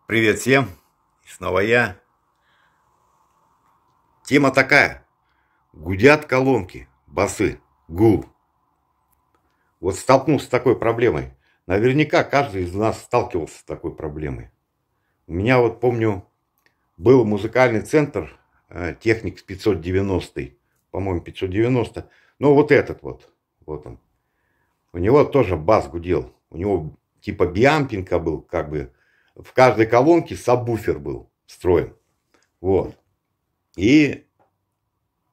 Привет всем, и снова я. Тема такая. Гудят колонки, басы, гул. Вот столкнулся с такой проблемой. Наверняка каждый из нас сталкивался с такой проблемой. У меня вот помню, был музыкальный центр, Техникс 590, по-моему, 590. Ну вот этот вот он. У него тоже бас гудел. У него типа биампинга был, как бы. В каждой колонке сабвуфер был встроен. Вот. И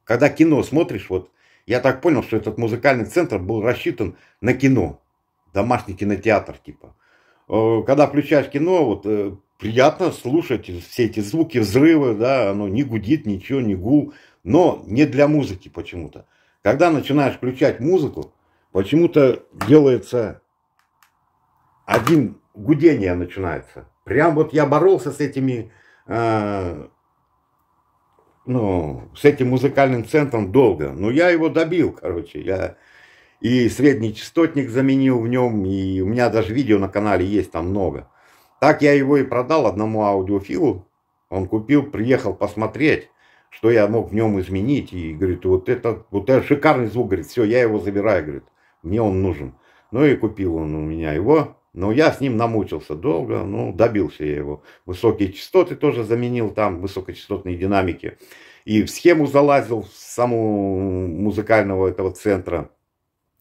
когда кино смотришь, вот я так понял, что этот музыкальный центр был рассчитан на кино. Домашний кинотеатр типа. Когда включаешь кино, вот приятно слушать все эти звуки, взрывы, да, оно не гудит, ничего, не гул. Но не для музыки почему-то. Когда начинаешь включать музыку, почему-то делается один гудение начинается. Прям вот я боролся с этими, с этим музыкальным центром долго. Но я его добил, короче. Я и средний частотник заменил в нем, и у меня даже видео на канале есть там много. Так я его и продал одному аудиофилу. Он купил, приехал посмотреть, что я мог в нем изменить. И говорит, вот это шикарный звук. Говорит, все, я его забираю, говорит, мне он нужен. Ну и купил он у меня его. Но я с ним намучился долго, добился я его. Высокие частоты тоже заменил там, высокочастотные динамики. И в схему залазил, в саму музыкального этого центра.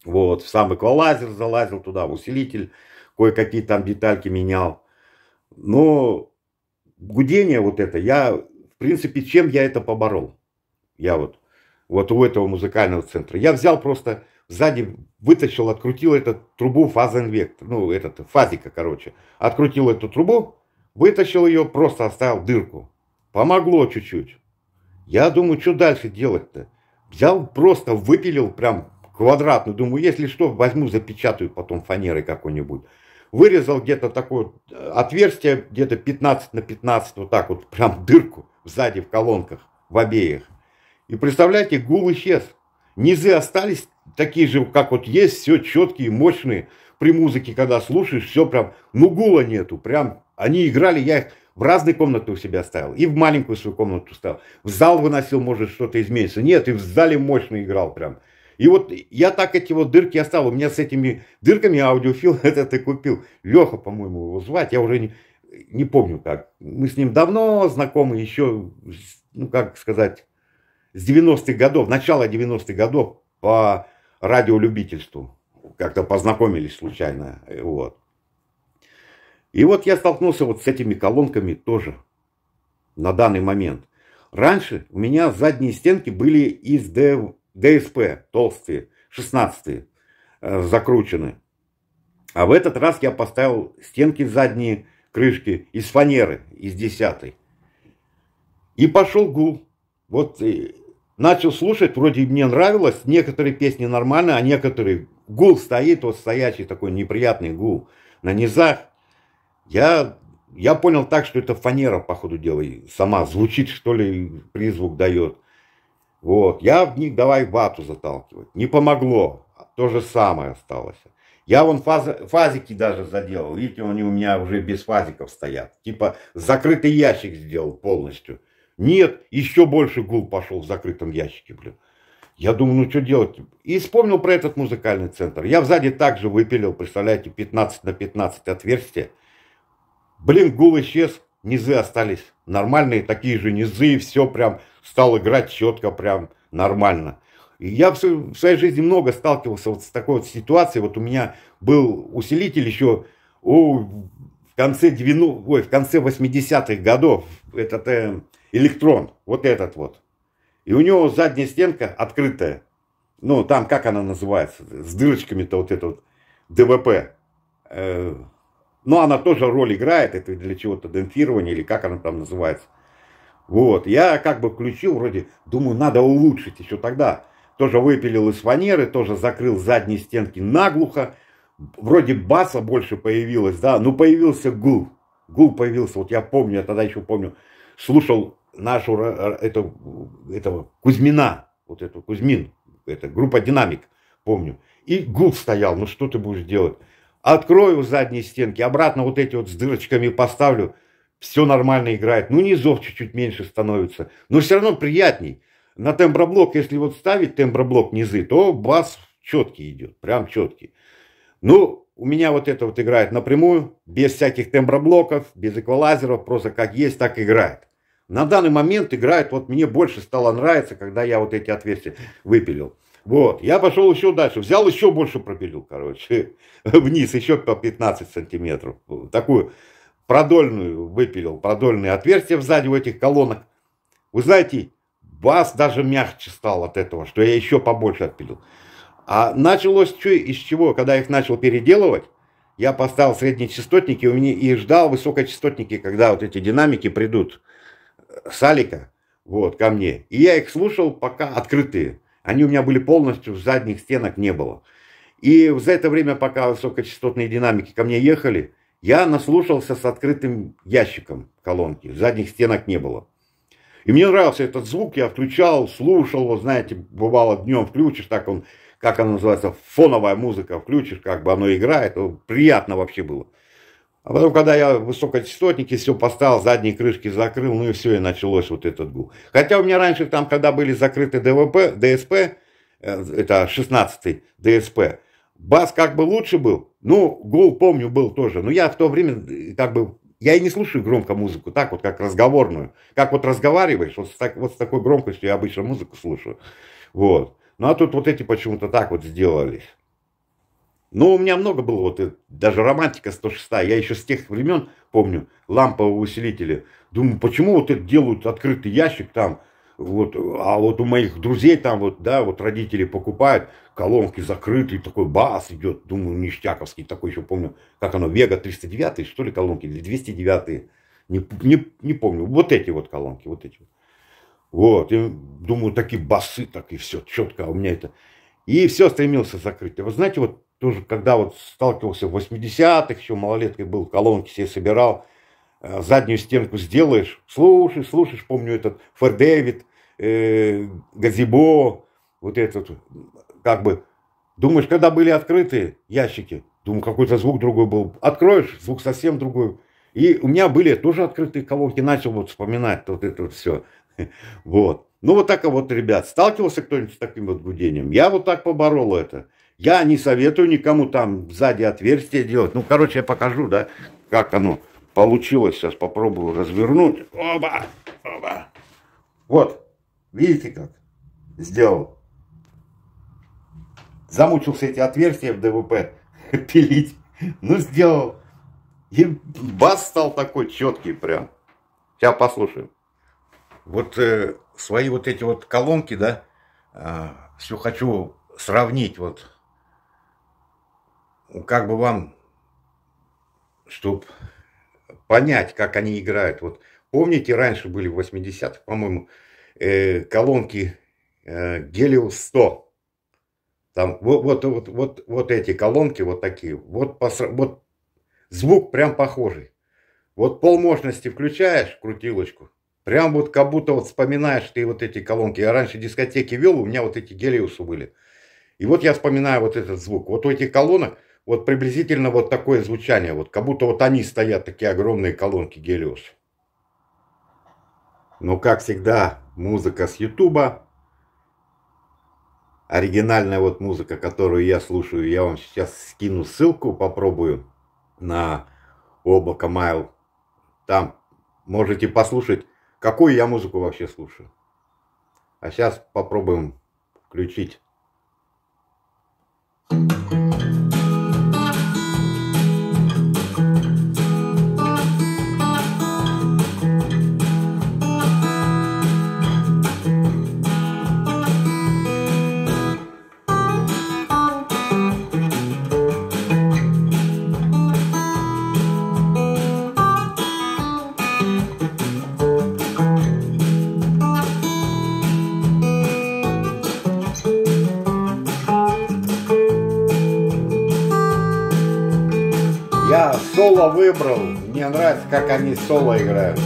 Вот, в сам эквалайзер залазил туда, в усилитель, кое-какие там детальки менял. Но гудение вот это, в принципе, чем я это поборол? Я вот у этого музыкального центра. Я взял просто... Сзади вытащил, открутил эту трубу фазоинвектор, фазика, короче. Открутил эту трубу, вытащил ее, просто оставил дырку. Помогло чуть-чуть. Я думаю, что дальше делать-то? Взял, просто выпилил прям квадратную. Думаю, если что, возьму, запечатаю потом фанерой какой-нибудь. Вырезал где-то такое отверстие, где-то 15 на 15, вот так вот, прям дырку сзади в колонках, в обеих. И представляете, гул исчез. Низы остались такие же, как вот есть, все четкие, мощные. При музыке, когда слушаешь, все прям, гула нету. Прям они играли, я их в разные комнаты у себя ставил. И в маленькую свою комнату ставил. В зал выносил, может, что-то изменится. Нет, и в зале мощно играл прям. И вот я так эти вот дырки оставил. У меня с этими дырками аудиофил этот и купил. Леха, по-моему, его звать. Я уже не помню как. Мы с ним давно знакомы, еще, как сказать... с 90-х годов, начала 90-х годов по радиолюбительству. Как-то познакомились случайно. Вот. И вот я столкнулся вот с этими колонками тоже на данный момент. Раньше у меня задние стенки были из ДСП, толстые, 16-е, закручены. А в этот раз я поставил стенки задние, крышки из фанеры, из 10-й. И пошел гул. Вот начал слушать, вроде мне нравилось, некоторые песни нормально, а некоторые гул стоит, вот стоячий такой неприятный гул на низах. Я понял так, что это фанера, по ходу дела, сама звучит, что ли, призвук дает. Вот, я в них давай вату заталкивать. Не помогло, то же самое осталось. Я вон фазики даже заделал, видите, они у меня уже без фазиков стоят. Типа закрытый ящик сделал полностью. Нет, еще больше гул пошел в закрытом ящике, блин. Я думаю, что делать? И вспомнил про этот музыкальный центр. Я сзади также выпилил, представляете, 15 на 15 отверстия. Блин, гул исчез, низы остались нормальные, такие же низы, все прям стал играть четко, прям нормально. И я в своей жизни много сталкивался вот с такой вот ситуацией. Вот у меня был усилитель еще в конце 80-х годов. Этот электрон, вот этот вот. И у него задняя стенка открытая. Там, как она называется, с дырочками-то вот это вот ДВП. Она тоже роль играет, это для чего-то демпфирования, или как она там называется. Вот, я как бы включил, вроде, думаю, надо улучшить еще тогда. Тоже выпилил из фанеры, тоже закрыл задние стенки наглухо. Вроде баса больше появилось, да, но появился гул. Гул появился, вот я помню, я тогда еще помню, слушал этого Кузьмина, вот эту Кузьмин, это группа Динамик, помню. И гул стоял, что ты будешь делать? Открою задние стенки, обратно вот эти вот с дырочками поставлю. все нормально играет. Ну, низов чуть-чуть меньше становится, но все равно приятней. На темброблок, если вот ставить темброблок низы, то бас четкий идет, прям четкий. Ну, у меня вот это вот играет напрямую, без всяких темброблоков, без эквалайзеров, просто как есть, так играет. На данный момент играет, вот мне больше стало нравиться, когда я вот эти отверстия выпилил. Вот, я пошел еще дальше, взял еще больше пропилил, короче, вниз, еще по 15 сантиметров. Такую продольную выпилил, продольные отверстия сзади у этих колонок. Вы знаете, бас даже мягче стал от этого, что я еще побольше отпилил. А началось из чего? Когда я их начал переделывать, я поставил среднечастотники и ждал высокочастотники, когда вот эти динамики придут с Алика вот, ко мне. И я их слушал пока открытые. Они у меня были полностью, задних стенок не было. И за это время, пока высокочастотные динамики ко мне ехали, я наслушался с открытым ящиком колонки. Задних стенок не было. И мне нравился этот звук, я включал, слушал, вот знаете, бывало днем включишь, так он, как оно называется, фоновая музыка, включишь, как бы оно играет, приятно вообще было. А потом, когда я высокочастотники все поставил, задние крышки закрыл, ну и все, и началось вот этот гул. Хотя у меня раньше там, когда были закрыты ДСП, это 16-й ДСП, бас как бы лучше был, ну, гул, помню, был тоже. Но я в то время, как бы, я и не слушаю громко музыку, так вот, как разговорную. Как вот разговариваешь, вот с такой громкостью я обычно музыку слушаю. Вот. Ну, а тут вот эти почему-то так вот сделались. Ну, у меня много было, вот даже романтика 106, я еще с тех времен помню, лампового усилителя. Думаю, почему вот это делают открытый ящик там, вот, а вот у моих друзей там вот, да, вот родители покупают, колонки закрытые, такой бас идет, думаю, ништяковский, такой еще помню, как оно, Вега 309, что ли, колонки, или 209, не помню, вот эти вот колонки, вот эти вот. Вот, и думаю, такие басы, так и все четко, а у меня это... И все стремился закрыть. И вы знаете, вот тоже, когда вот сталкивался в 80-х, еще малолеткой был, колонки себе собирал, заднюю стенку сделаешь, слушаешь, помню этот Фэр Дэвид, Газибо, вот этот, как бы, думаешь, когда были открытые ящики, думаю, какой-то звук другой был, откроешь, звук совсем другой. И у меня были тоже открытые колонки, начал вот вспоминать вот это вот все. Вот. Ну вот так вот, ребят, сталкивался кто-нибудь с таким вот гудением? Я вот так поборол это. Я не советую никому там сзади отверстие делать. Ну, короче, я покажу, да, как оно получилось. Сейчас попробую развернуть. Оба! Оба! Вот. Видите, как сделал? Замучился эти отверстия в ДВП пилить. Ну, сделал. И бас стал такой четкий прям. Сейчас послушаем. Вот свои вот эти вот колонки, да, все хочу сравнить вот, как бы вам, чтобы понять, как они играют. Вот помните, раньше были в 80-х, по-моему, колонки Helios 100. Там вот эти колонки вот такие, вот звук прям похожий. Вот полмощности включаешь крутилочку. Прям вот как будто вот вспоминаешь ты вот эти колонки. Я раньше дискотеки вел, у меня вот эти Гелиусы были. И вот я вспоминаю вот этот звук. Вот у этих колонок вот приблизительно вот такое звучание. Вот как будто вот они стоят, такие огромные колонки Гелиус. Но как всегда, музыка с Ютуба. Оригинальная вот музыка, которую я слушаю. Я вам сейчас скину ссылку, попробую на облако Mail. Там можете послушать, какую я музыку вообще слушаю. А сейчас попробуем включить. Я соло выбрал. Мне нравится, как они соло играют.